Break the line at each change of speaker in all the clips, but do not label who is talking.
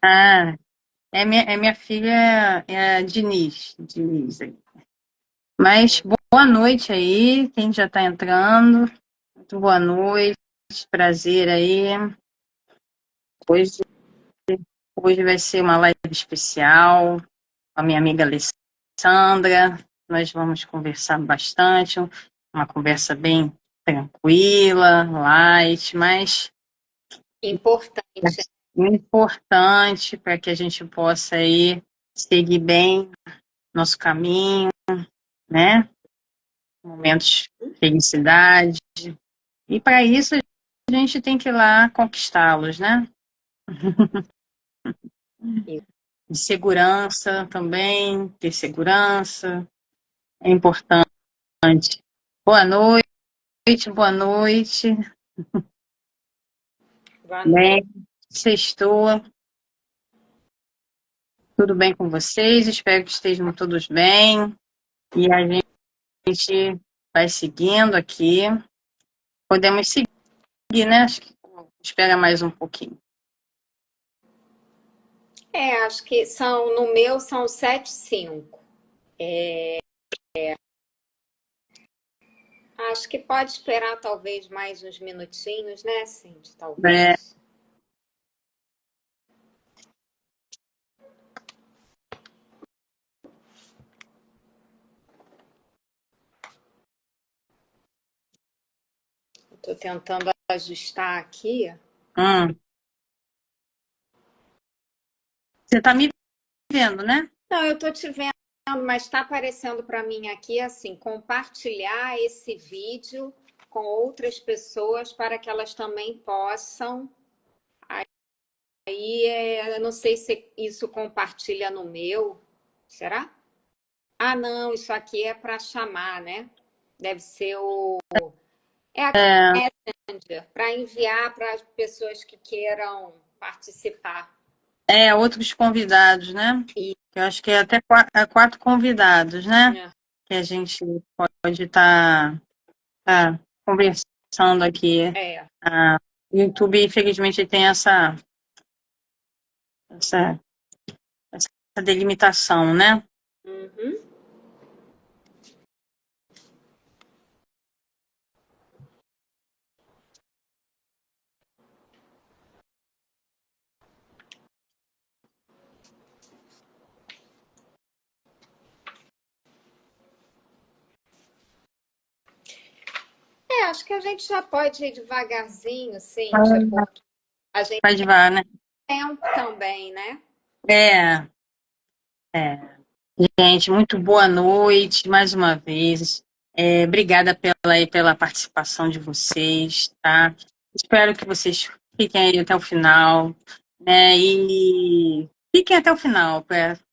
Ah, é minha filha, é a Diniz aí. Mas boa noite aí, quem já está entrando. Muito boa noite, prazer aí. Hoje, hoje vai ser uma live especial com a minha amiga Alessandra. Nós vamos conversar bastante, uma conversa bem tranquila, light, mas
Importante.
importante para que a gente possa aí seguir bem nosso caminho, né? Momentos de felicidade. E para isso a gente tem que ir lá conquistá-los, né? De segurança também, ter segurança é importante. Boa noite, boa noite.
Boa noite.
Bem, sextou, tudo bem com vocês? Espero que estejam todos bem. E a gente vai seguindo aqui. Podemos seguir, né? Acho que espera mais um pouquinho.
Acho que no meu são 7:05. Acho que pode esperar talvez mais uns minutinhos, né, Cindy?
É,
Talvez. Estou tentando ajustar aqui.
Você está me vendo, né?
Não, eu estou te vendo, mas está aparecendo para mim aqui assim, compartilhar esse vídeo com outras pessoas para que elas também possam. Aí eu não sei se isso compartilha no meu. Será? Ah, não, isso aqui é para chamar, né? Deve ser o. É aqui
É,
para enviar para as pessoas que queiram participar.
outros convidados, né?
E,
Eu acho que é até quatro convidados, né?
né?
Que a gente pode estar conversando aqui.
É.
O YouTube, infelizmente, tem essa, essa delimitação, né?
Uhum. Acho que a gente já pode ir devagarzinho, Cíntia, porque a gente
Vai devagar, né?
tem tempo também, né?
É, é. Gente, muito boa noite mais uma vez. Obrigada pela participação de vocês, tá? Espero que vocês fiquem aí até o final, né? E fiquem até o final,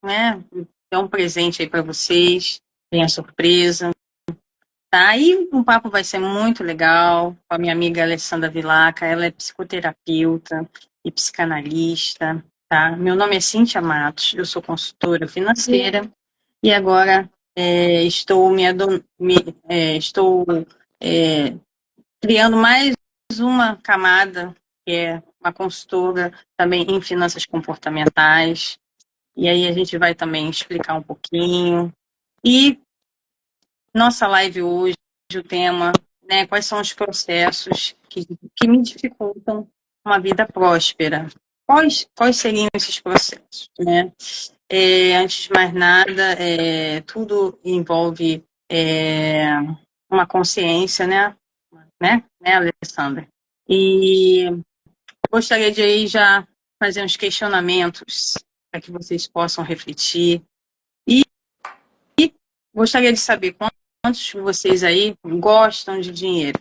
né? Dar um presente aí para vocês, tem a surpresa, tá? E o papo vai ser muito legal com a minha amiga Alessandra Vilaca. Ela é psicoterapeuta e psicanalista, tá? Meu nome é Cíntia Matos, eu sou consultora financeira. E agora estou criando mais uma camada, que é uma consultora também em finanças comportamentais. E aí a gente vai também explicar um pouquinho. E nossa live hoje, o tema, né, quais são os processos que me dificultam uma vida próspera. Quais seriam esses processos, né? Antes de mais nada, tudo envolve uma consciência, né, Alessandra? E gostaria de aí já fazer uns questionamentos para que vocês possam refletir. E gostaria de saber quantos de vocês aí gostam de dinheiro.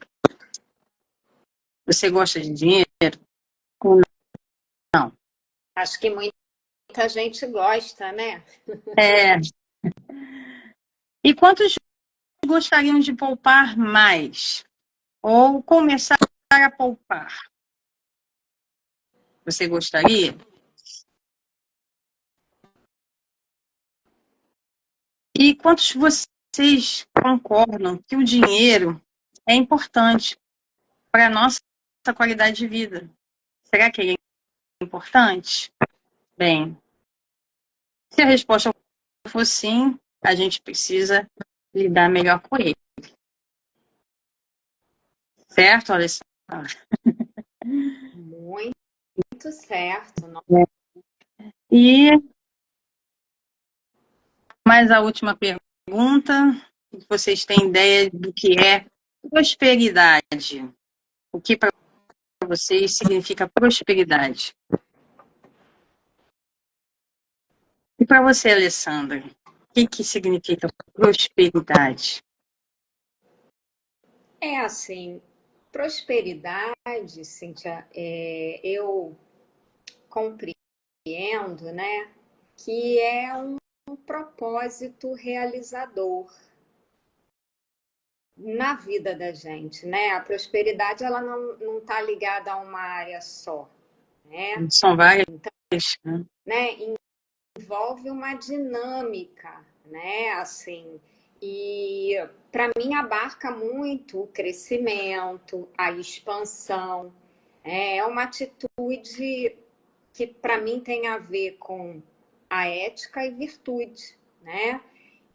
Você gosta de dinheiro ou não?
Acho que muita gente gosta, né?
É, e quantos gostariam de poupar mais? Ou começar a poupar? Você gostaria? E quantos de vocês concordam que o dinheiro é importante para a nossa qualidade de vida? Será que ele é importante? Bem, se a resposta for sim, a gente precisa lidar melhor com ele. Certo, Alessandra?
Muito certo.
E mais a última pergunta. Vocês têm ideia do que é prosperidade? O que para vocês significa prosperidade? E para você, Alessandra, o que significa prosperidade?
É assim, prosperidade, Cíntia, eu compreendo, né, que é um propósito realizador na vida da gente, né? A prosperidade, ela não está ligada a uma área só, né?
São várias,
né? Envolve uma dinâmica, né? Assim, e para mim abarca muito o crescimento, a expansão. É uma atitude que para mim tem a ver com a ética e virtude, né?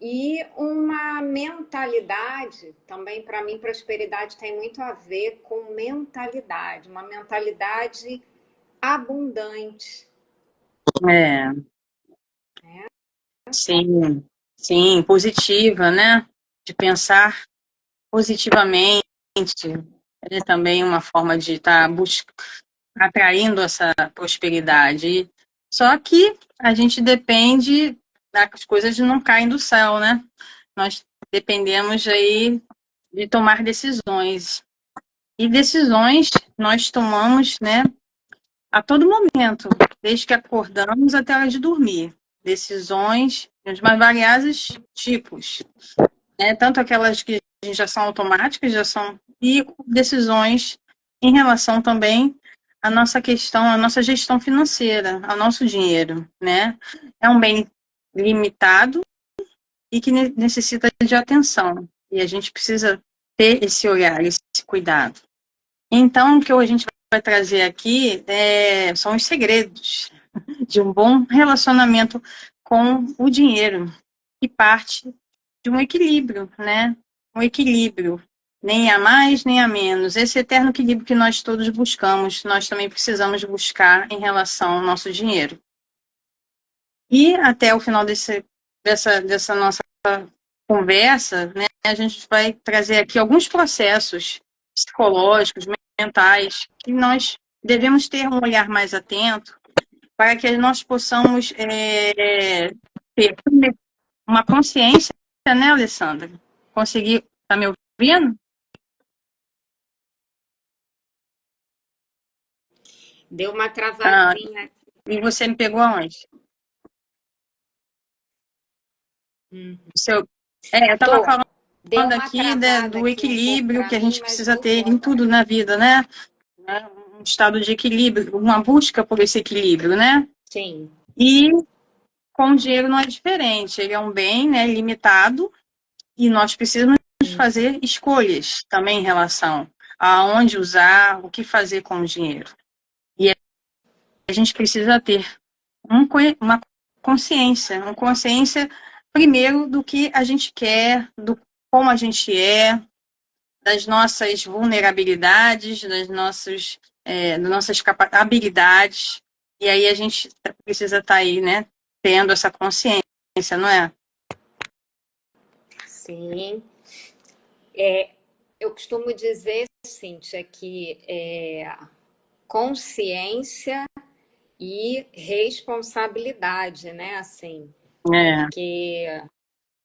E uma mentalidade, também para mim prosperidade tem muito a ver com mentalidade, uma mentalidade abundante.
É. Sim, sim, positiva, né? De pensar positivamente. É também uma forma de estar atraindo essa prosperidade. Só que a gente depende, as coisas não caem do céu, né? Nós dependemos aí de tomar decisões. E decisões nós tomamos, né, a todo momento, desde que acordamos até a hora de dormir. Decisões de mais variados tipos, né? Tanto aquelas que já são automáticas, já são, e decisões em relação também à nossa questão, à nossa gestão financeira, ao nosso dinheiro, né? É um bem limitado e que necessita de atenção. E a gente precisa ter esse olhar, esse cuidado. Então, o que a gente vai trazer aqui são os segredos de um bom relacionamento com o dinheiro, que parte de um equilíbrio, né? Um equilíbrio, nem a mais, nem a menos. Esse eterno equilíbrio que nós todos buscamos, nós também precisamos buscar em relação ao nosso dinheiro. E até o final dessa nossa conversa, né, a gente vai trazer aqui alguns processos psicológicos, mentais, que nós devemos ter um olhar mais atento para que nós possamos ter uma consciência, né, Alessandra? Conseguir, tá me ouvindo?
Deu uma travadinha.
E você me pegou aonde? Eu estava falando aqui do equilíbrio que a gente precisa ter em tudo na vida, né? Um estado de equilíbrio, uma busca por esse equilíbrio, né?
Sim.
E com o dinheiro não é diferente. Ele é um bem, né, limitado, e nós precisamos fazer escolhas também em relação a onde usar, o que fazer com o dinheiro. E a gente precisa ter uma consciência primeiro do que a gente quer, do como a gente é, das nossas vulnerabilidades, das nossas habilidades. E aí a gente precisa estar aí, né, tendo essa consciência, não é?
Sim. Eu costumo dizer, Cíntia, que consciência e responsabilidade, né? Assim, porque,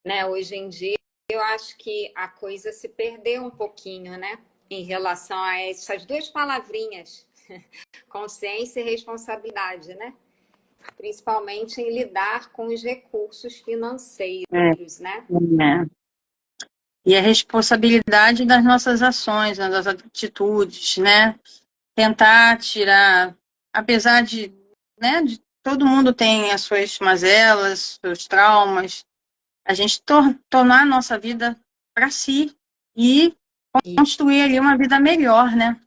né, hoje em dia eu acho que a coisa se perdeu um pouquinho, né? Em relação a essas duas palavrinhas, consciência e responsabilidade, né? Principalmente em lidar com os recursos financeiros, né?
E a responsabilidade das nossas ações, das atitudes, né? Tentar tirar, apesar de, né, de todo mundo tem as suas mazelas, seus traumas, a gente tornar a nossa vida para si e construir ali uma vida melhor, né?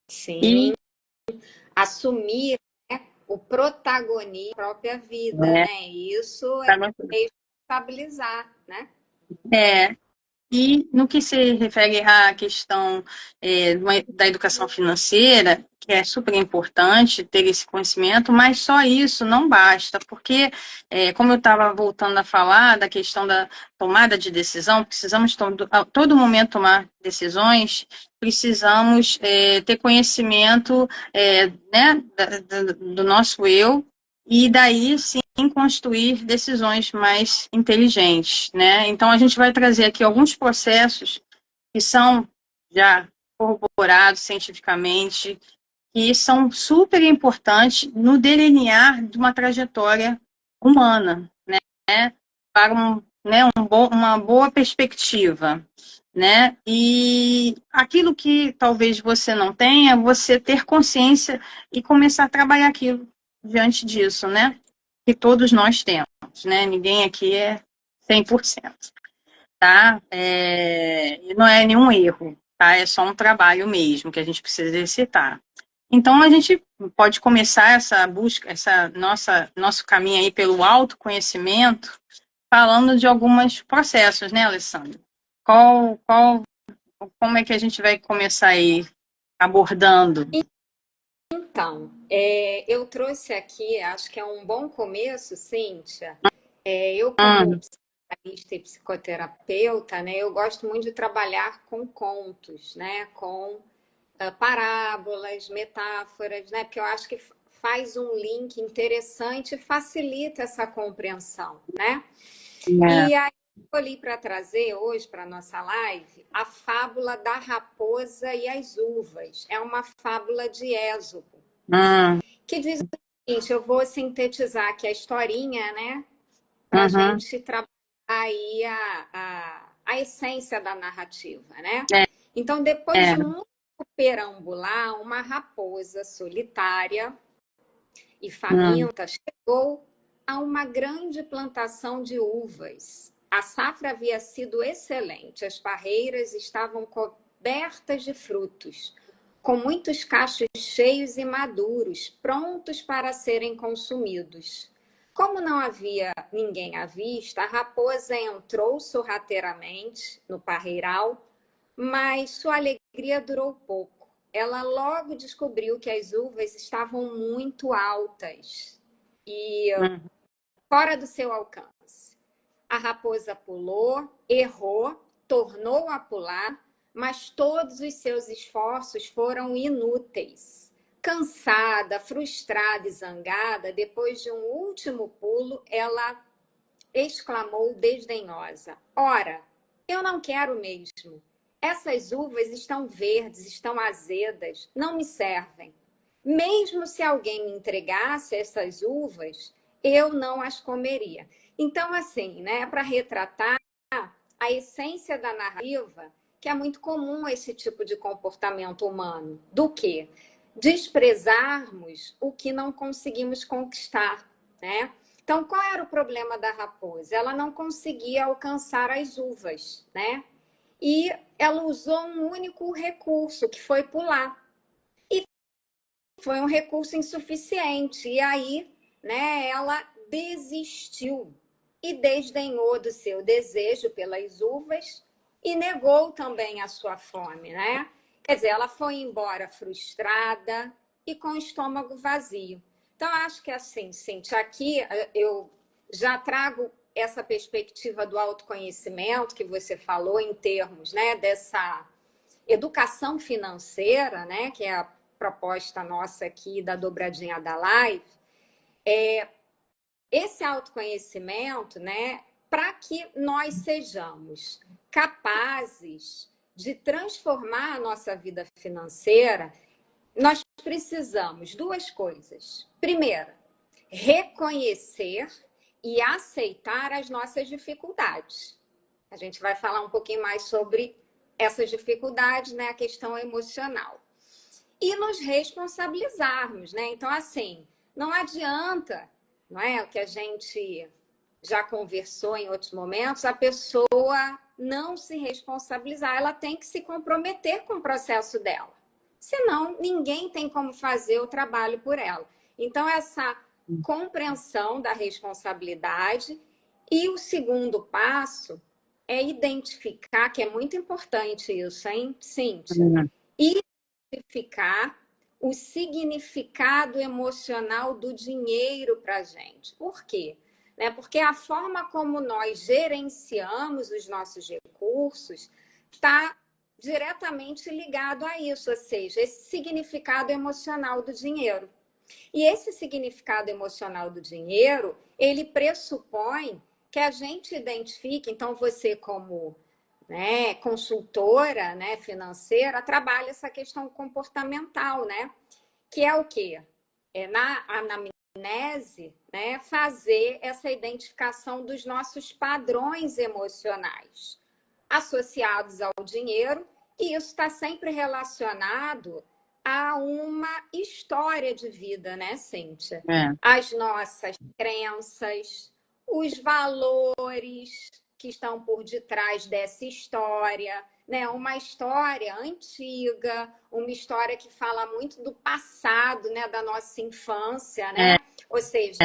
Sim. Assumir, né, o protagonismo da própria vida,
É,
né? Isso é
tá no-
responsabilizar, né?
é, e no que se refere à questão da educação financeira, que é super importante ter esse conhecimento, mas só isso não basta, porque, como eu estava voltando a falar da questão da tomada de decisão, precisamos a todo momento tomar decisões, precisamos ter conhecimento né, do nosso eu, e daí sim construir decisões mais inteligentes, né? Então a gente vai trazer aqui alguns processos que são já corroborados cientificamente e são super importantes no delinear de uma trajetória humana, né? Para uma boa perspectiva, né? E aquilo que talvez você não tenha, você ter consciência e começar a trabalhar aquilo diante disso, né? Que todos nós temos, né? Ninguém aqui é 100%, tá? E não é nenhum erro, tá? É só um trabalho mesmo que a gente precisa exercitar. Então, a gente pode começar essa busca, nosso caminho aí pelo autoconhecimento, falando de alguns processos, né, Alessandra? Como é que a gente vai começar aí abordando?
Então, eu trouxe aqui, acho que é um bom começo, Cíntia. Eu, como
Hum,
psicanalista e psicoterapeuta, né, eu gosto muito de trabalhar com contos, né, com parábolas, metáforas, né, porque eu acho que faz um link interessante e facilita essa compreensão, né?
é,
E aí, eu escolhi para trazer hoje para a nossa live a fábula da raposa e as uvas. É uma fábula de Ésopo,
hum,
que diz o seguinte: eu vou sintetizar aqui a historinha, né? Para a
uhum,
gente trabalhar aí a essência da narrativa, né?
é,
Então, depois
é,
de muito perambular, uma raposa solitária e
hum,
faminta chegou a uma grande plantação de uvas. A safra havia sido excelente, as parreiras estavam cobertas de frutos, com muitos cachos cheios e maduros, prontos para serem consumidos. Como não havia ninguém à vista, a raposa entrou sorrateiramente no parreiral, mas sua alegria durou pouco. Ela logo descobriu que as uvas estavam muito altas e
hum,
fora do seu alcance. A raposa pulou, errou, tornou a pular, mas todos os seus esforços foram inúteis. Cansada, frustrada e zangada, depois de um último pulo, ela exclamou desdenhosa: Ora, eu não quero mesmo. Essas uvas estão verdes, estão azedas, não me servem. Mesmo se alguém me entregasse essas uvas, eu não as comeria. Então, assim, né, para retratar a essência da narrativa, que é muito comum esse tipo de comportamento humano, do que desprezarmos o que não conseguimos conquistar, né? Então, qual era o problema da raposa? Ela não conseguia alcançar as uvas, né? E ela usou um único recurso, que foi pular. E foi um recurso insuficiente. E aí, né, ela desistiu e desdenhou do seu desejo pelas uvas e negou também a sua fome, né? Quer dizer, ela foi embora frustrada e com o estômago vazio. Então, acho que assim, Cintia, aqui eu já trago essa perspectiva do autoconhecimento que você falou em termos, né, dessa educação financeira, né, que é a proposta nossa aqui da dobradinha da live. Esse autoconhecimento, né, para que nós sejamos capazes de transformar a nossa vida financeira, nós precisamos duas coisas. Primeiro, reconhecer e aceitar as nossas dificuldades. A gente vai falar um pouquinho mais sobre essas dificuldades, né, a questão emocional. E nos responsabilizarmos, né? Então, assim, não adianta, não é o que a gente já conversou em outros momentos, a pessoa não se responsabilizar, ela tem que se comprometer com o processo dela. Senão, ninguém tem como fazer o trabalho por ela. Então, essa compreensão da responsabilidade. E o segundo passo é identificar, que é muito importante isso, hein, Cíntia? Identificar o significado emocional do dinheiro para a gente. Por quê? Porque a forma como nós gerenciamos os nossos recursos está diretamente ligado a isso, ou seja, esse significado emocional do dinheiro. E esse significado emocional do dinheiro, ele pressupõe que a gente identifique, então você como consultora financeira, trabalha essa questão comportamental, que é o quê? Na anamnese, fazer essa identificação dos nossos padrões emocionais associados ao dinheiro, e isso está sempre relacionado a uma história de vida, Cíntia? As nossas crenças, os valores que estão por detrás dessa história, uma história antiga, uma história que fala muito do passado, da nossa infância, Ou seja,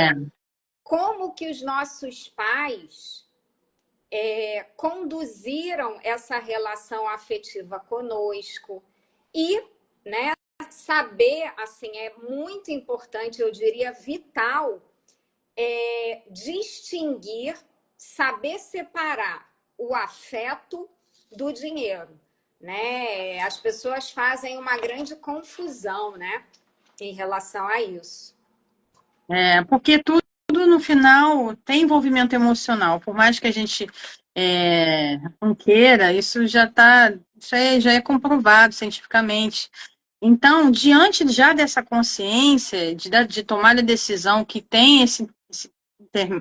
como que os nossos pais conduziram essa relação afetiva conosco e, saber, assim, é muito importante, eu diria vital, distinguir, saber separar o afeto do dinheiro, As pessoas fazem uma grande confusão, em relação a isso.
Porque tudo no final tem envolvimento emocional, por mais que a gente não queira, isso já é comprovado cientificamente. Então, diante já dessa consciência, de tomar a decisão que tem esse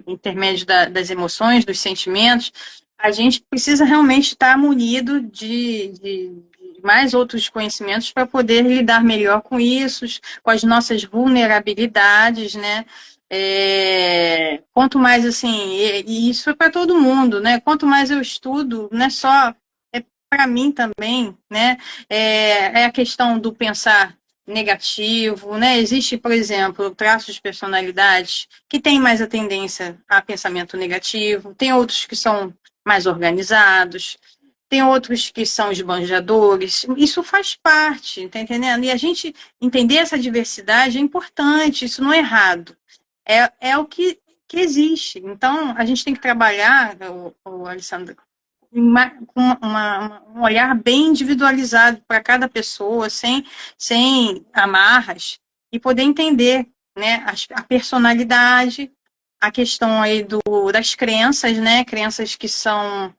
intermédio das emoções, dos sentimentos, a gente precisa realmente estar munido de mais outros conhecimentos para poder lidar melhor com isso, com as nossas vulnerabilidades, quanto mais, assim, e isso é para todo mundo, quanto mais eu estudo, não é só para mim também, é a questão do pensar negativo, Existe, por exemplo, traços de personalidade que têm mais a tendência a pensamento negativo, tem outros que são mais organizados, tem outros que são esbanjadores, isso faz parte, tá entendendo? E a gente entender essa diversidade é importante, isso não é errado, é o que existe. Então, a gente tem que trabalhar, o Alessandro, com um olhar bem individualizado para cada pessoa, sem amarras, e poder entender a personalidade, a questão aí das crenças, crenças que são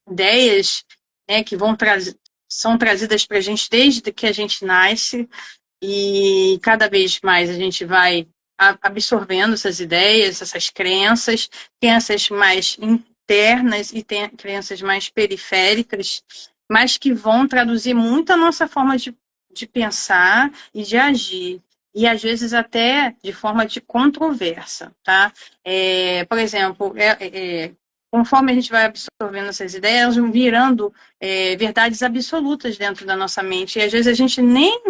ideias que são trazidas para a gente desde que a gente nasce, e cada vez mais a gente vai absorvendo essas ideias, essas crenças mais internas e crenças mais periféricas, mas que vão traduzir muito a nossa forma de pensar e de agir, e às vezes até de forma de controversa, tá? Por exemplo, conforme a gente vai absorvendo essas ideias, vão virando verdades absolutas dentro da nossa mente, e às vezes a gente nem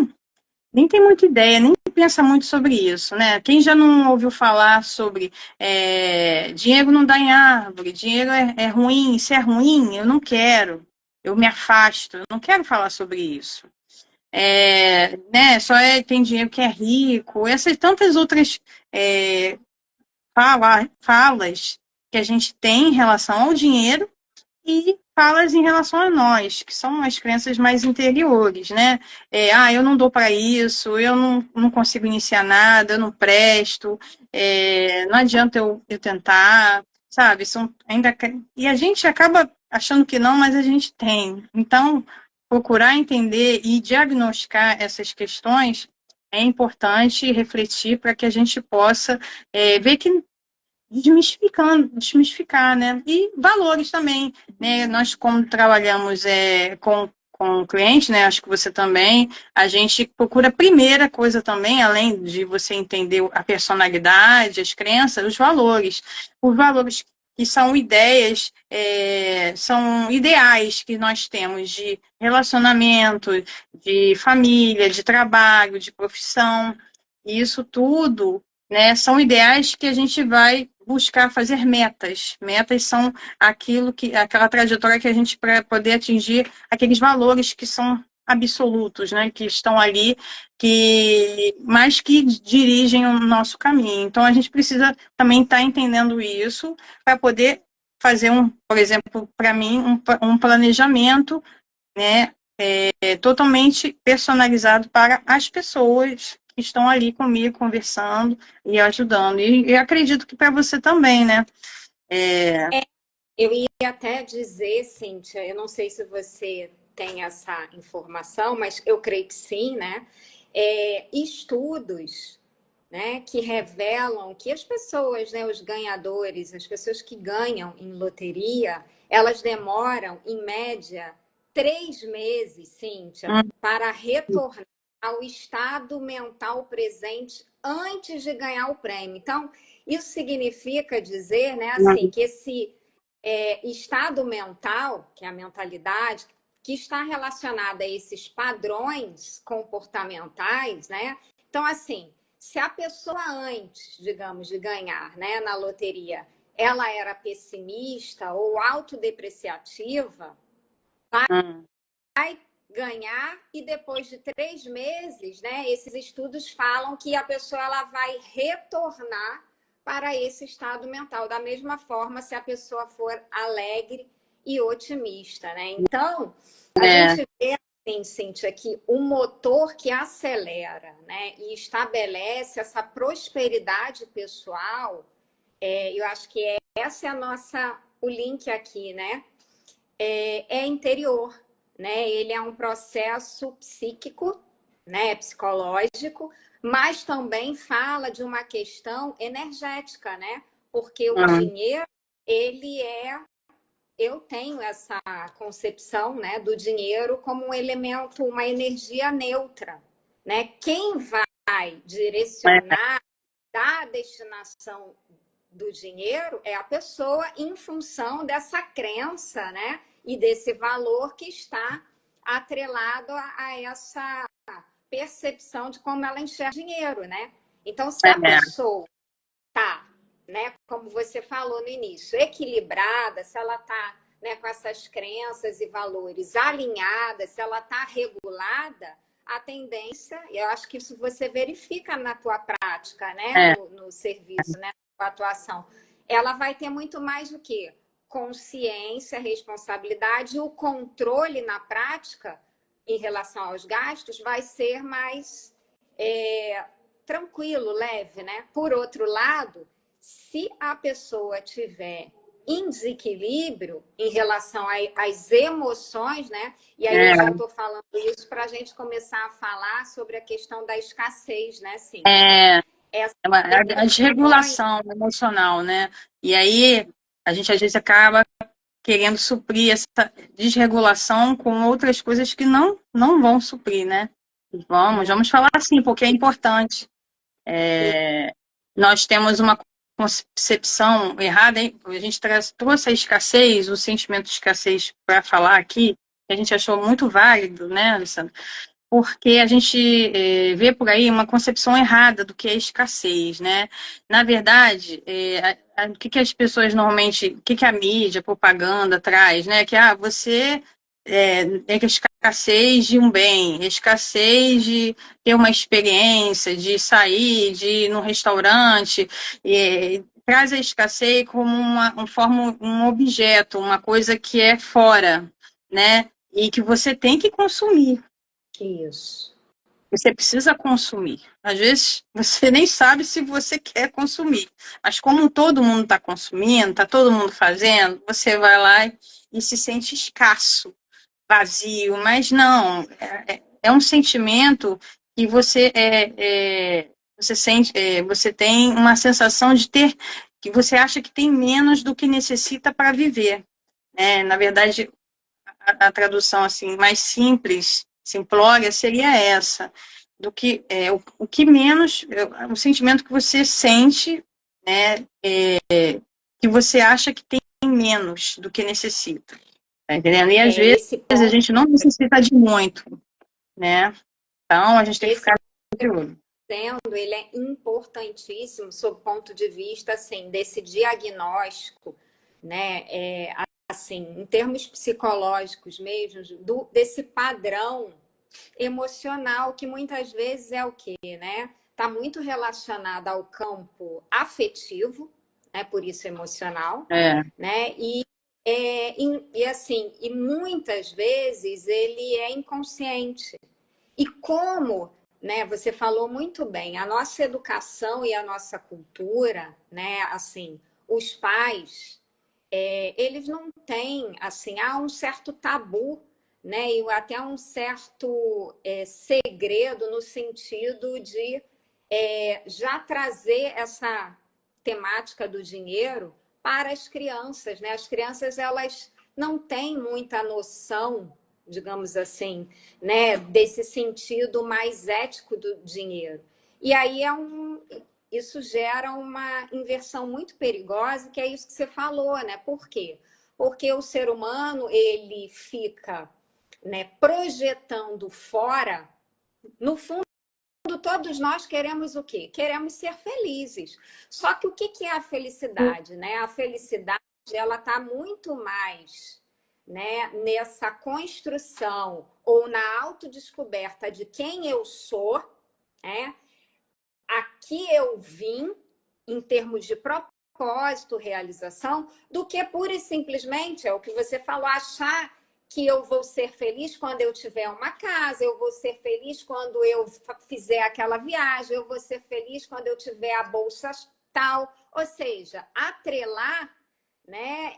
tem muita ideia, nem pensa muito sobre isso, Quem já não ouviu falar sobre dinheiro não dá em árvore, dinheiro é ruim, se é ruim, eu não quero, eu me afasto, eu não quero falar sobre isso. Só tem dinheiro que é rico, essas tantas outras falas que a gente tem em relação ao dinheiro, e falas em relação a nós, que são as crenças mais interiores, eu não dou para isso, eu não consigo iniciar nada, eu não presto, não adianta eu tentar, sabe? E a gente acaba achando que não, mas a gente tem. Então, procurar entender e diagnosticar essas questões é importante, refletir para que a gente possa ver que desmistificar, E valores também, Nós, como trabalhamos com o cliente, acho que você também, a gente procura a primeira coisa também, além de você entender a personalidade, as crenças, os valores. Os valores que são ideias, são ideais que nós temos de relacionamento, de família, de trabalho, de profissão. E isso tudo, né, são ideais que a gente vai buscar fazer metas. Metas são aquela trajetória que a gente, para poder atingir aqueles valores que são absolutos, né, que estão ali, mas que dirigem o nosso caminho. Então, a gente precisa também estar entendendo isso para poder fazer, por exemplo, para mim, um planejamento, né, totalmente personalizado para as pessoas que estão ali comigo, conversando e ajudando. E acredito que para você também, né?
Eu ia até dizer, Cíntia, eu não sei se você tem essa informação, mas eu creio que sim, né? Estudos, né, que revelam que as pessoas, né, os ganhadores, as pessoas que ganham em loteria, elas demoram, em média, 3 meses, Cíntia, para retornar ao estado mental presente antes de ganhar o prêmio. Então, isso significa dizer, né, assim, que esse estado mental, que é a mentalidade, que está relacionada a esses padrões comportamentais, né? Então, assim, se a pessoa antes, digamos, de ganhar, né, na loteria, ela era pessimista ou autodepreciativa, vai ganhar e depois de 3 meses, né, esses estudos falam que a pessoa ela vai retornar para esse estado mental. Da mesma forma, se a pessoa for alegre e otimista, né? Então, a gente vê, assim, Cíntia, que o motor que acelera, né, e estabelece essa prosperidade pessoal, eu acho que essa é o link aqui, né? É interior, né? Ele é um processo psíquico, né? Psicológico, mas também fala de uma questão energética, né? Porque o dinheiro, eu tenho essa concepção, né, do dinheiro como um elemento, uma energia neutra, né? Quem vai direcionar da destinação do dinheiro é a pessoa em função dessa crença, né? E desse valor que está atrelado a essa percepção de como ela enxerga dinheiro, né? Então, se a pessoa tá, né, como você falou no início, equilibrada, se ela tá, né, com essas crenças e valores alinhadas, se ela tá regulada, a tendência, eu acho que isso você verifica na tua prática, né, no serviço, né, na tua atuação, ela vai ter muito mais o quê? Consciência, responsabilidade, e o controle na prática em relação aos gastos vai ser mais tranquilo, leve, né? Por outro lado, se a pessoa tiver em desequilíbrio em relação às emoções, né? E aí eu já estou falando isso para a gente começar a falar sobre a questão da escassez, né, sim?
A desregulação emocional, né? E aí a gente às vezes acaba querendo suprir essa desregulação com outras coisas que não vão suprir, né? Vamos falar assim, porque é importante. Nós temos uma concepção errada, hein? A gente trouxe a escassez, o sentimento de escassez para falar aqui, que a gente achou muito válido, né, Alessandra? Porque a gente vê por aí uma concepção errada do que é escassez, né? Na verdade, o que as pessoas normalmente, o que a mídia, a propaganda traz, né? Que você tem escassez de um bem, escassez de ter uma experiência, de sair, de ir num restaurante, traz a escassez como um objeto, uma coisa que é fora, né? E que você tem que consumir.
Isso.
Você precisa consumir. Às vezes, você nem sabe se você quer consumir. Mas como todo mundo está consumindo, está todo mundo fazendo, você vai lá e se sente escasso, vazio. Mas não, é um sentimento que você sente, você tem uma sensação de que você acha que tem menos do que necessita para viver. Na verdade, a tradução assim mais simples, simplória, seria essa, do que o que menos, o sentimento que você sente, né, que você acha que tem menos do que necessita. Tá entendendo? E às vezes
esse
a
ponto,
gente não necessita de muito, né? Então a gente tem que
esse
ficar de olho.
ele é importantíssimo sob o ponto de vista assim desse diagnóstico, né? Assim, em termos psicológicos mesmo, desse padrão emocional que muitas vezes é o quê, né? Está muito relacionado ao campo afetivo, né? Por isso emocional,
É,
né? E assim, e muitas vezes ele é inconsciente. E como, né, você falou muito bem, a nossa educação e a nossa cultura, né, assim, os pais, eles não têm, assim, há um certo tabu, né, e até um certo segredo no sentido de já trazer essa temática do dinheiro para as crianças, né? As crianças, elas não têm muita noção, digamos assim, né, desse sentido mais ético do dinheiro. E aí isso gera uma inversão muito perigosa, que é isso que você falou, né? Por quê? Porque o ser humano, ele fica, né, projetando fora, no fundo, todos nós queremos o quê? Queremos ser felizes. Só que o que é a felicidade, né? A felicidade, ela está muito mais, né, nessa construção ou na autodescoberta de quem eu sou, né? Aqui eu vim em termos de propósito, realização, do que pura e simplesmente, é o que você falou, achar que eu vou ser feliz quando eu tiver uma casa, eu vou ser feliz quando eu fizer aquela viagem, eu vou ser feliz quando eu tiver a bolsa tal. Ou seja, atrelar, né,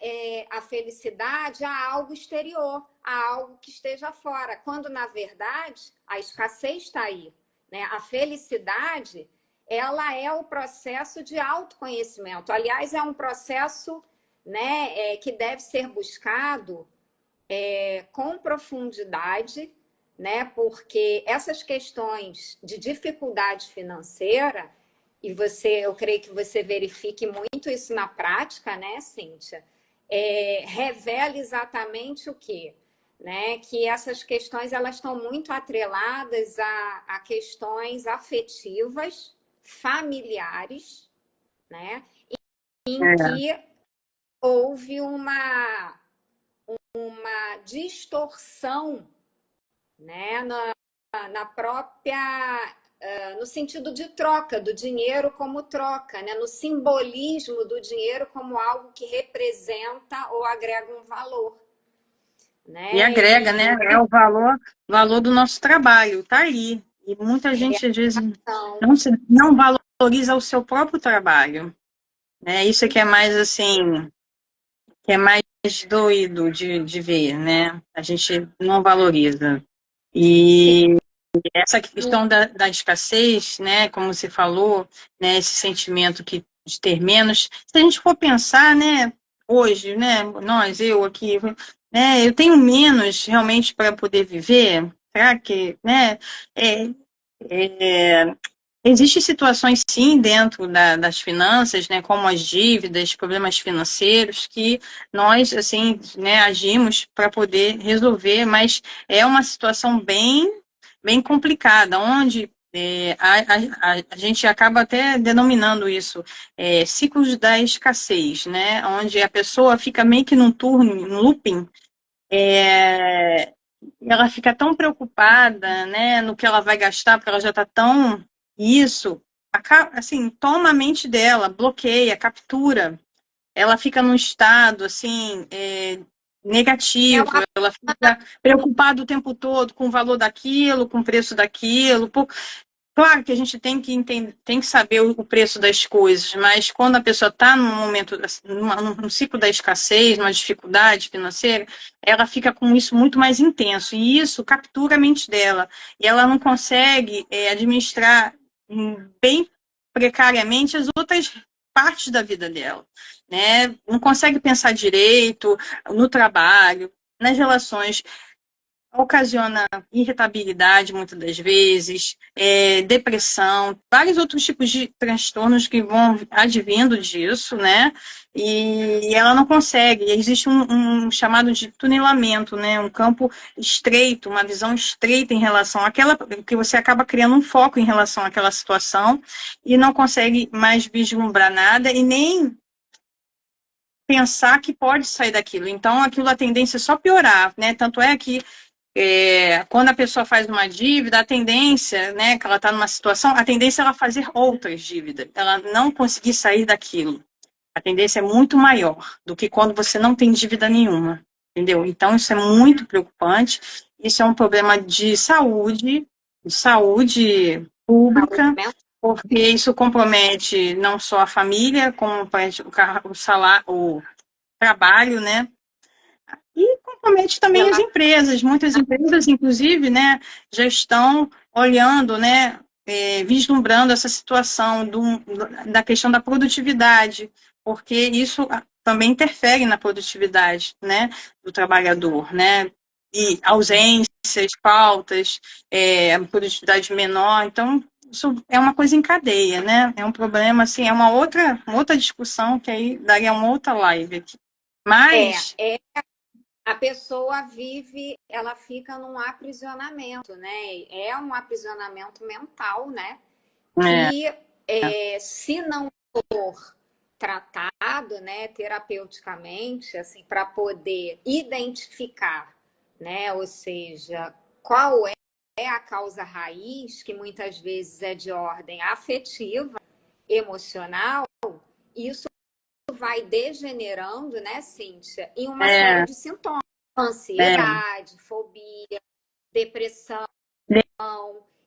a felicidade a algo exterior, a algo que esteja fora, quando na verdade a escassez está aí, né? A felicidade, ela é o processo de autoconhecimento. Aliás, é um processo, né, que deve ser buscado com profundidade, né? Porque essas questões de dificuldade financeira, e eu creio que você verifique muito isso na prática, né, Cíntia? Revela exatamente o quê? Né? Que essas questões elas estão muito atreladas a questões afetivas, familiares, né? Em
é,
que houve uma distorção, né, na própria, no sentido de troca, do dinheiro como troca, né, no simbolismo do dinheiro como algo que representa ou agrega um valor.
e
Né?
agrega, né? É o valor do nosso trabalho, tá aí. E muita gente, às vezes,
Então,
não valoriza o seu próprio trabalho. Né? Isso é que é mais, assim, que é mais doido de ver, né? A gente não valoriza.
sim,
E essa questão da escassez, né, como você falou, né, esse sentimento de ter menos, se a gente for pensar, né, hoje, né, eu aqui, né, eu tenho menos realmente para poder viver, será que, né, é, é, existem situações, sim, dentro das finanças, né, como as dívidas, problemas financeiros, que nós, assim, né, agimos para poder resolver, mas é uma situação bem complicada, onde a gente acaba até denominando isso ciclos da escassez, né, onde a pessoa fica meio que num turno, num looping, ela fica tão preocupada, né, no que ela vai gastar, porque ela já está tão isso, assim, toma a mente dela, bloqueia, captura, ela fica num estado assim
é
negativo,
uma,
ela fica preocupada o tempo todo com o valor daquilo, com o preço daquilo. Claro que a gente tem que entender, tem que saber o preço das coisas, mas quando a pessoa está num momento, num ciclo da escassez, numa dificuldade financeira, ela fica com isso muito mais intenso, e isso captura a mente dela, e ela não consegue administrar bem precariamente as outras partes da vida dela, né? Não consegue pensar direito no trabalho, nas relações. ocasiona irritabilidade muitas das vezes, depressão, vários outros tipos de transtornos que vão advindo disso, né? E ela não consegue. Existe um chamado de tunilamento, né? Um campo estreito, uma visão estreita em relação àquela, que você acaba criando um foco em relação àquela situação e não consegue mais vislumbrar nada e nem pensar que pode sair daquilo. Então, aquilo a tendência é só piorar, né? Tanto é que quando a pessoa faz uma dívida, a tendência, né, que ela está numa situação, a tendência é ela fazer outras dívidas, ela não conseguir sair daquilo. A tendência é muito maior do que quando você não tem dívida nenhuma, entendeu? Então, isso é muito preocupante. Isso é um problema de saúde pública, porque isso compromete não só a família, como o salário, o trabalho, né? E compromete também as empresas. Muitas empresas, inclusive, né, já estão olhando, né, vislumbrando essa situação da questão da produtividade, porque isso também interfere na produtividade, né, do trabalhador, né, e ausências, faltas, produtividade menor. Então, isso é uma coisa em cadeia, né? É um problema, assim, é uma outra discussão que aí daria uma outra live aqui. Mas
a pessoa vive, ela fica num aprisionamento, né? É um aprisionamento mental, né? Que se não for tratado, né, terapeuticamente, assim, para poder identificar, né? Ou seja, qual é a causa raiz, que muitas vezes é de ordem afetiva, emocional, isso vai degenerando, né, Cíntia, em uma série de sintomas. Ansiedade, fobia, depressão.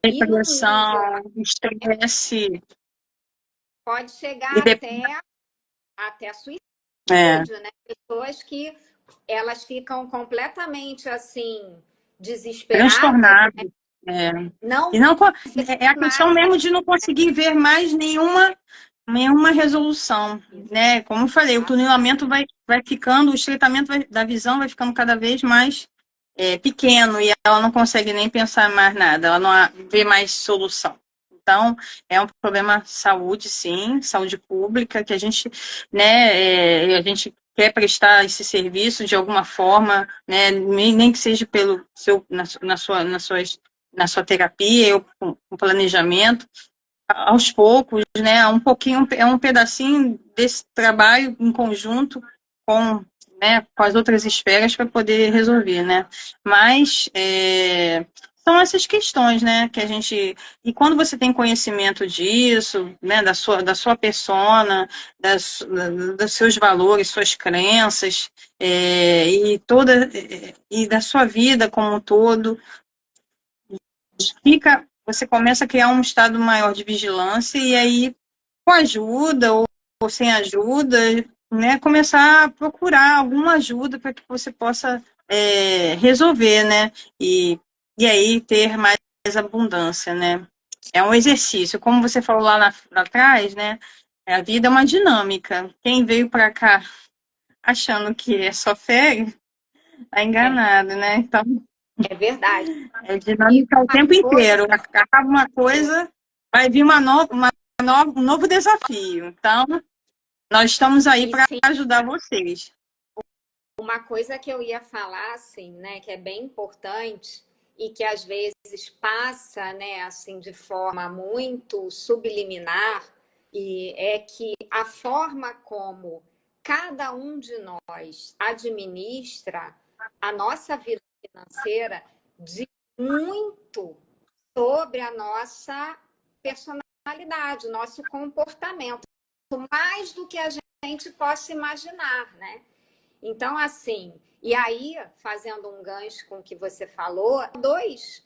Depressão, estresse.
Pode chegar até suicídio, né? Pessoas que elas ficam completamente assim, desesperadas.
Transtornadas.
Não,
e não, é a questão mesmo de não conseguir ver mais nenhuma resolução, né? Como eu falei, o tunilamento vai ficando, o estreitamento da visão vai ficando cada vez mais pequeno e ela não consegue nem pensar mais nada, ela não vê mais solução. Então, é um problema de saúde, sim, saúde pública, que a gente, né, a gente quer prestar esse serviço de alguma forma, né, nem que seja pelo seu, na sua terapia, ou com planejamento, aos poucos, né, um pouquinho, é um pedacinho desse trabalho em conjunto com, né, com as outras esferas para poder resolver, né, mas são essas questões, né, que a gente, e quando você tem conhecimento disso, né, da sua persona, dos seus valores, suas crenças, e da sua vida como um todo, você começa a criar um estado maior de vigilância e aí, com ajuda ou sem ajuda, né, começar a procurar alguma ajuda para que você possa resolver, né, e aí ter mais abundância, né. É um exercício, como você falou lá atrás, né, a vida é uma dinâmica. Quem veio para cá achando que é só férias, está enganado, né, então...
É verdade.
É dinâmica o tempo inteiro. Acaba uma coisa, vai vir um novo desafio. Então, nós estamos aí para ajudar vocês.
Uma coisa que eu ia falar, assim, né, que é bem importante e que às vezes passa, né, assim, de forma muito subliminar, e é que a forma como cada um de nós administra a nossa vida financeira diz muito sobre a nossa personalidade, o nosso comportamento, mais do que a gente possa imaginar, né? Então, assim, e aí, fazendo um gancho com o que você falou,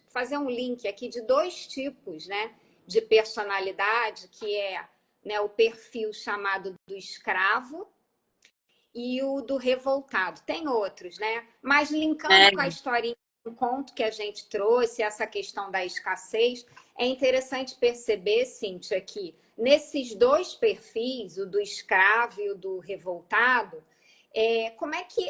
fazer um link aqui de dois tipos, né, de personalidade, que é, né, o perfil chamado do escravo e o do revoltado. Tem outros, né? Mas linkando com a historinha, um conto que a gente trouxe, essa questão da escassez, é interessante perceber, Cíntia, que nesses dois perfis, o do escravo e o do revoltado, como é que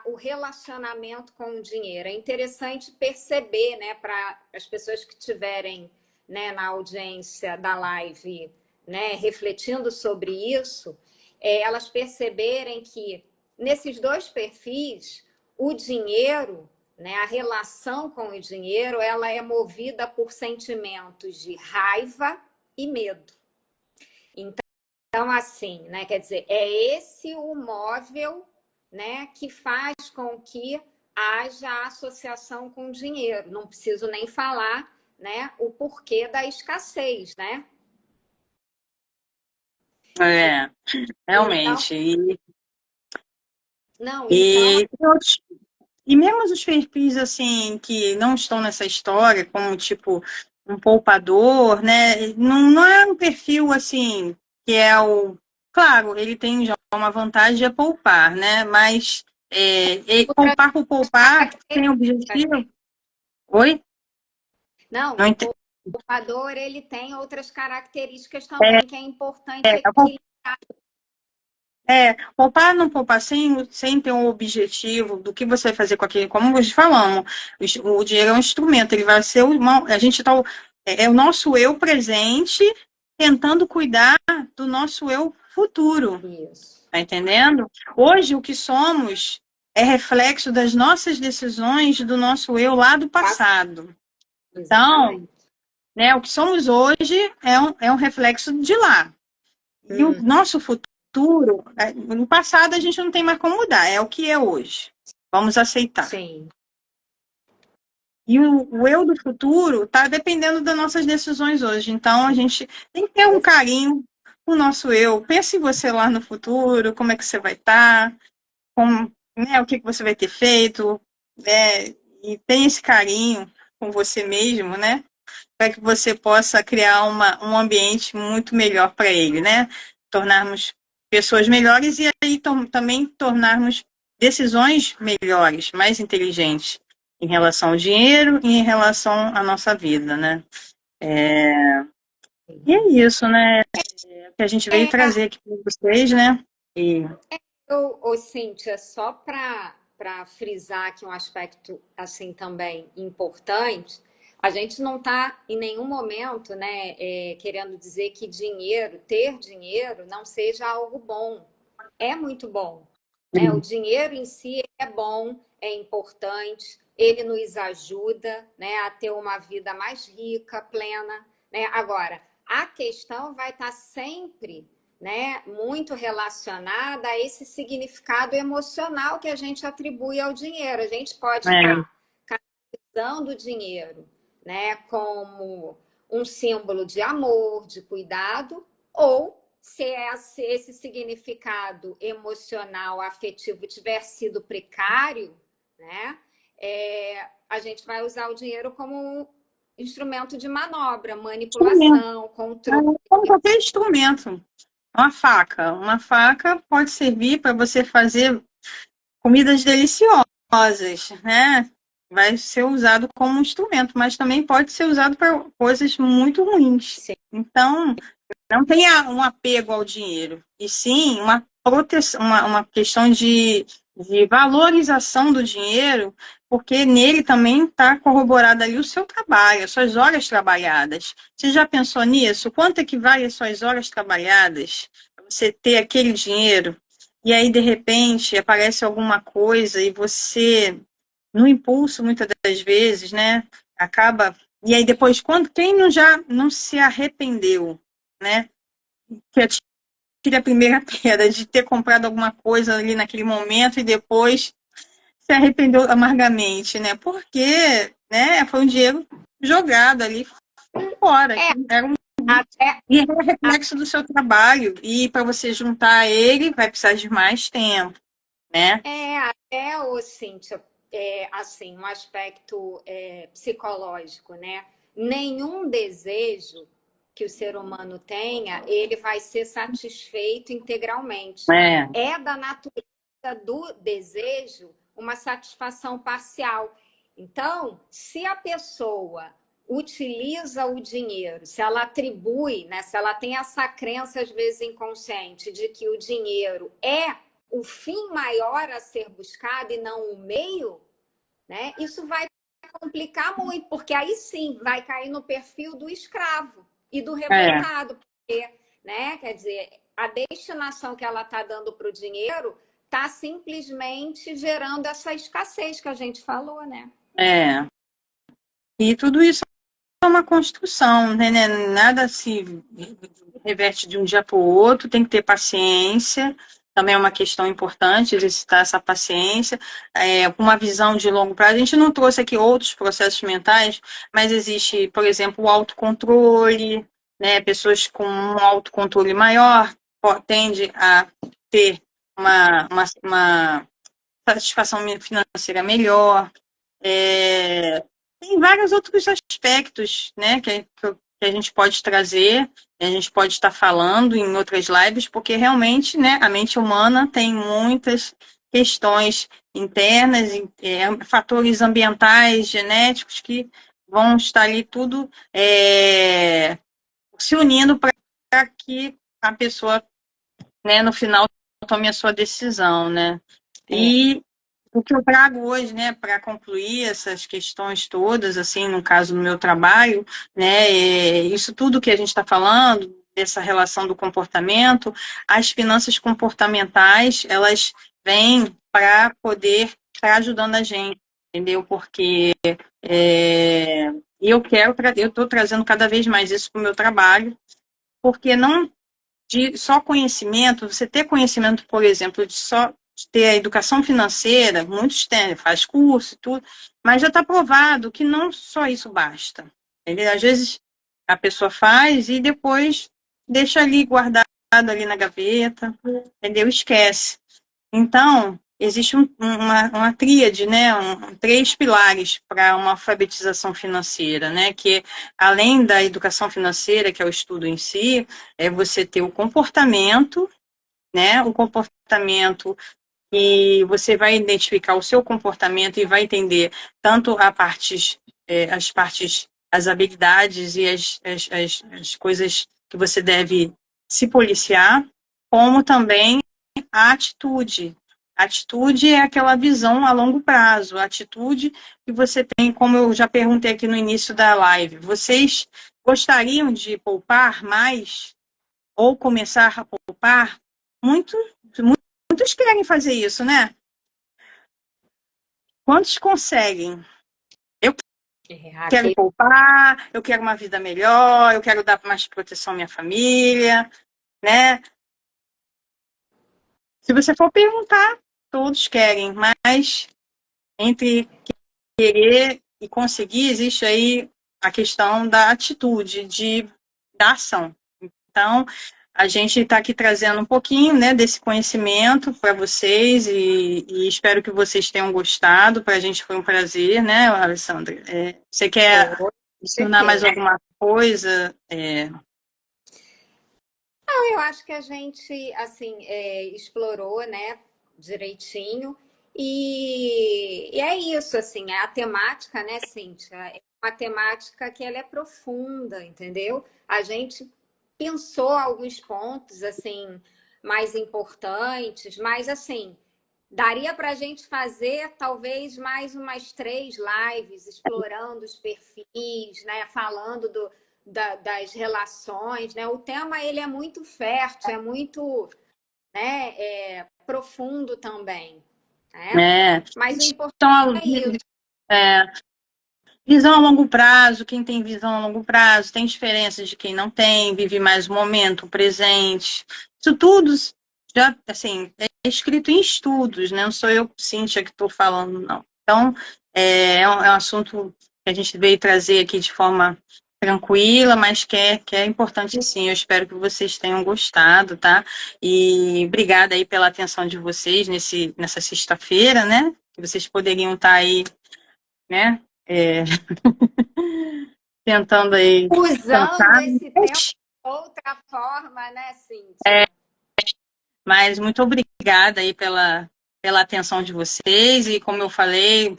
o relacionamento com o dinheiro. É interessante perceber, né, para as pessoas que estiverem, né, na audiência da live, né, refletindo sobre isso, elas perceberem que nesses dois perfis, o dinheiro, né, a relação com o dinheiro, ela é movida por sentimentos de raiva e medo. Então, assim, né, quer dizer, é esse o móvel, né, que faz com que haja associação com o dinheiro. Não preciso nem falar, né, o porquê da escassez, né? Então,
Realmente.
não, então,
E, e mesmo os perfis, assim, que não estão nessa história, como, tipo, um poupador, né? Não é um perfil, assim, que é o... Claro, ele tem já uma vantagem de poupar, né? Mas poupar por poupar tem objetivo... Oi?
não,
Não
o
entendi.
poupador, ele tem outras características também que é importante
É,
equilibrar.
Poupar não poupar sem ter um objetivo do que você vai fazer com aquele, como nós falamos, o dinheiro é um instrumento, ele vai ser a gente tá, é o nosso eu presente tentando cuidar do nosso eu futuro,
Isso.
tá entendendo? Hoje o que somos é reflexo das nossas decisões do nosso eu lá do passado. Então,
Exatamente.
né, o que somos hoje é um reflexo de lá. E o nosso futuro, no passado a gente não tem mais como mudar, é o que é hoje. Vamos aceitar.
Sim.
E o eu do futuro está dependendo das nossas decisões hoje. Então a gente tem que ter um carinho com o nosso eu. Pense em você lá no futuro, como é que você vai estar, né, o que você vai ter feito, né, e tem esse carinho com você mesmo, né? Para que você possa criar um ambiente muito melhor para ele, né? Tornarmos pessoas melhores e aí também tornarmos decisões melhores, mais inteligentes em relação ao dinheiro e em relação à nossa vida, né? E é isso, né? Que a gente veio trazer aqui para vocês, né? E...
Cíntia, só para frisar aqui um aspecto assim também importante, a gente não está em nenhum momento, né, querendo dizer que ter dinheiro não seja algo bom. É muito bom, né? O dinheiro em si é bom, é importante, ele nos ajuda, né, a ter uma vida mais rica, plena, né? Agora, a questão vai estar sempre, né, muito relacionada a esse significado emocional que a gente atribui ao dinheiro. A gente pode estar canalizando o dinheiro, né, como um símbolo de amor, de cuidado, ou se esse significado emocional, afetivo tiver sido precário, né, a gente vai usar o dinheiro como instrumento de manobra, manipulação, controle.
Como qualquer instrumento. Uma faca. Uma faca pode servir para você fazer comidas deliciosas, né? Vai ser usado como um instrumento, mas também pode ser usado para coisas muito ruins.
Sim.
Então, não tenha um apego ao dinheiro, e sim uma proteção, uma questão de valorização do dinheiro, porque nele também está corroborado ali o seu trabalho, as suas horas trabalhadas. Você já pensou nisso? Quanto é que vale as suas horas trabalhadas para você ter aquele dinheiro? E aí, de repente, aparece alguma coisa e você, no impulso, muitas das vezes, né, acaba... E aí, depois, quem não já não se arrependeu, né? Que atire a primeira pedra de ter comprado alguma coisa ali naquele momento e depois se arrependeu amargamente, né? Porque, né, foi um dinheiro jogado ali fora. Era
Até,
e é reflexo do seu trabalho. E para você juntar ele, vai precisar de mais tempo, né?
Cíntia, assim, um aspecto psicológico, né? Nenhum desejo que o ser humano tenha, ele vai ser satisfeito integralmente.
É.
É da natureza do desejo uma satisfação parcial. Então, se a pessoa utiliza o dinheiro, se ela atribui, né, se ela tem essa crença, às vezes inconsciente, de que o dinheiro é o fim maior a ser buscado e não o meio, né? Isso vai complicar muito, porque aí sim vai cair no perfil do escravo e do revoltado, porque, né? Quer dizer, a destinação que ela está dando para o dinheiro está simplesmente gerando essa escassez que a gente falou, né?
E tudo isso é uma construção, né? Nada se reverte de um dia para o outro, tem que ter paciência, também é uma questão importante exercitar essa paciência, com uma visão de longo prazo. A gente não trouxe aqui outros processos mentais, mas existe, por exemplo, o autocontrole, né? Pessoas com um autocontrole maior tendem a ter uma satisfação financeira melhor. Tem vários outros aspectos, né, que a gente pode trazer, a gente pode estar falando em outras lives, porque realmente, né, a mente humana tem muitas questões internas, fatores ambientais, genéticos, que vão estar ali tudo se unindo para que a pessoa, né, no final, tome a sua decisão, né? E o que eu trago hoje, né, para concluir essas questões todas, assim, no caso do meu trabalho, né, isso tudo que a gente está falando, dessa relação do comportamento, as finanças comportamentais, elas vêm para poder estar ajudando a gente, entendeu? Porque eu estou trazendo cada vez mais isso para o meu trabalho, porque não de só conhecimento, você ter conhecimento, por exemplo, de só ter a educação financeira, muitos têm, faz curso e tudo, mas já está provado que não só isso basta. Entendeu? Às vezes a pessoa faz e depois deixa ali guardado ali na gaveta, entendeu? Esquece. Então, existe uma tríade, né? Três pilares para uma alfabetização financeira, né? Que além da educação financeira, que é o estudo em si, é você ter o comportamento, né? O comportamento e você vai identificar o seu comportamento e vai entender tanto as partes, as habilidades e as coisas que você deve se policiar, como também a atitude. A atitude é aquela visão a longo prazo, a atitude que você tem, como eu já perguntei aqui no início da live, vocês gostariam de poupar mais ou começar a poupar? Muitos querem fazer isso, né? Quantos conseguem? Eu quero poupar, eu quero uma vida melhor, eu quero dar mais proteção à minha família, né? Se você for perguntar, todos querem, mas entre querer e conseguir, existe aí a questão da atitude, da ação. Então, a gente está aqui trazendo um pouquinho, né, desse conhecimento para vocês e espero que vocês tenham gostado. Para a gente foi um prazer, né, Alessandra? Você quer adicionar mais alguma coisa?
Não, eu acho que a gente, assim, explorou, né, direitinho. E é isso, assim, a temática, né, Cíntia? É uma temática que ela é profunda, entendeu? A gente pensou alguns pontos, assim, mais importantes, mas, assim, daria para a gente fazer talvez mais umas 3 lives explorando os perfis, né? Falando das relações, né? O tema ele é muito fértil, é muito, né, profundo também. Né? Mas o importante é isso.
Visão a longo prazo, quem tem visão a longo prazo, tem diferenças de quem não tem, vive mais o momento, o presente. Isso tudo já, assim, é escrito em estudos, né? Não sou eu, Cíntia, que estou falando, não. Então, é um assunto que a gente veio trazer aqui de forma tranquila, mas que é importante sim. Eu espero que vocês tenham gostado, tá? E obrigada aí pela atenção de vocês nessa sexta-feira, né? Que vocês poderiam estar aí, né? Tentando aí
usando
cantar.
esse tempo de outra forma, né, Cíntia?
Mas muito obrigada aí pela atenção de vocês e como eu falei,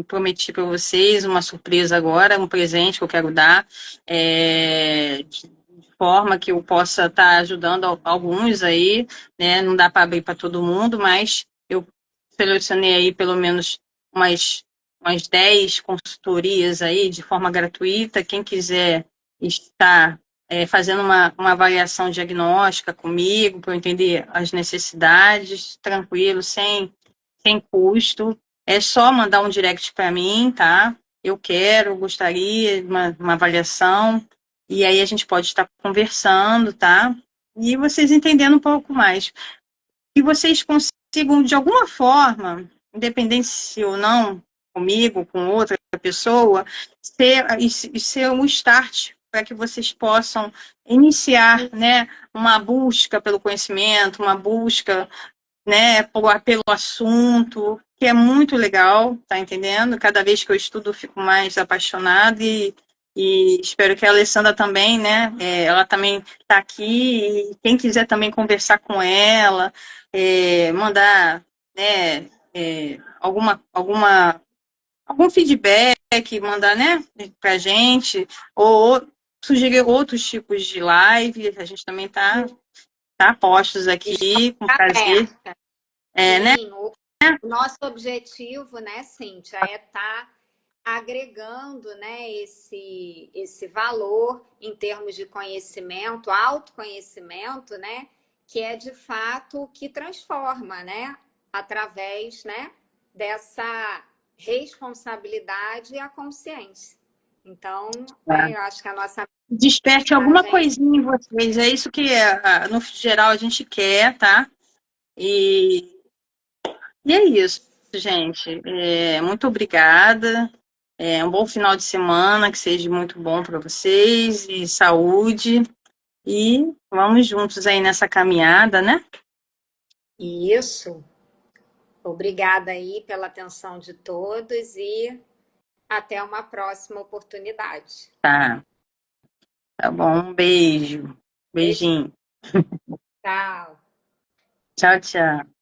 prometi para vocês uma surpresa agora, um presente que eu quero dar de forma que eu possa estar ajudando alguns aí, né? Não dá para abrir para todo mundo, mas eu selecionei aí pelo menos umas 10 consultorias aí de forma gratuita. Quem quiser estar fazendo uma avaliação diagnóstica comigo, para eu entender as necessidades, tranquilo, sem custo. É só mandar um direct para mim, tá? Eu gostaria de uma avaliação, e aí a gente pode estar conversando, tá? E vocês entendendo um pouco mais. Que vocês consigam, de alguma forma, independente se ou não, comigo, com outra pessoa, ser um start para que vocês possam iniciar, né, uma busca pelo conhecimento, uma busca, né, pelo assunto, que é muito legal, tá entendendo? Cada vez que eu estudo, eu fico mais apaixonada e espero que a Alessandra também, né, ela também está aqui, e quem quiser também conversar com ela, mandar, né, algum feedback, mandar, né, pra gente, ou sugerir outros tipos de live, a gente também tá postos aqui, com prazer. Né?
Sim, o nosso objetivo, né, Cíntia, é estar agregando, né, esse valor em termos de conhecimento, autoconhecimento, né, que é de fato o que transforma, né, através, né, dessa responsabilidade e a consciência. Então, né, eu acho que a nossa
desperte alguma coisinha em vocês, é isso que no geral a gente quer, tá? E é isso, gente. Muito obrigada. Um bom final de semana, que seja muito bom para vocês, e saúde. E vamos juntos aí nessa caminhada, né?
Isso. Obrigada aí pela atenção de todos e até uma próxima oportunidade.
Tá bom. Um beijo. Beijinho.
Tchau.
Tchau, tchau.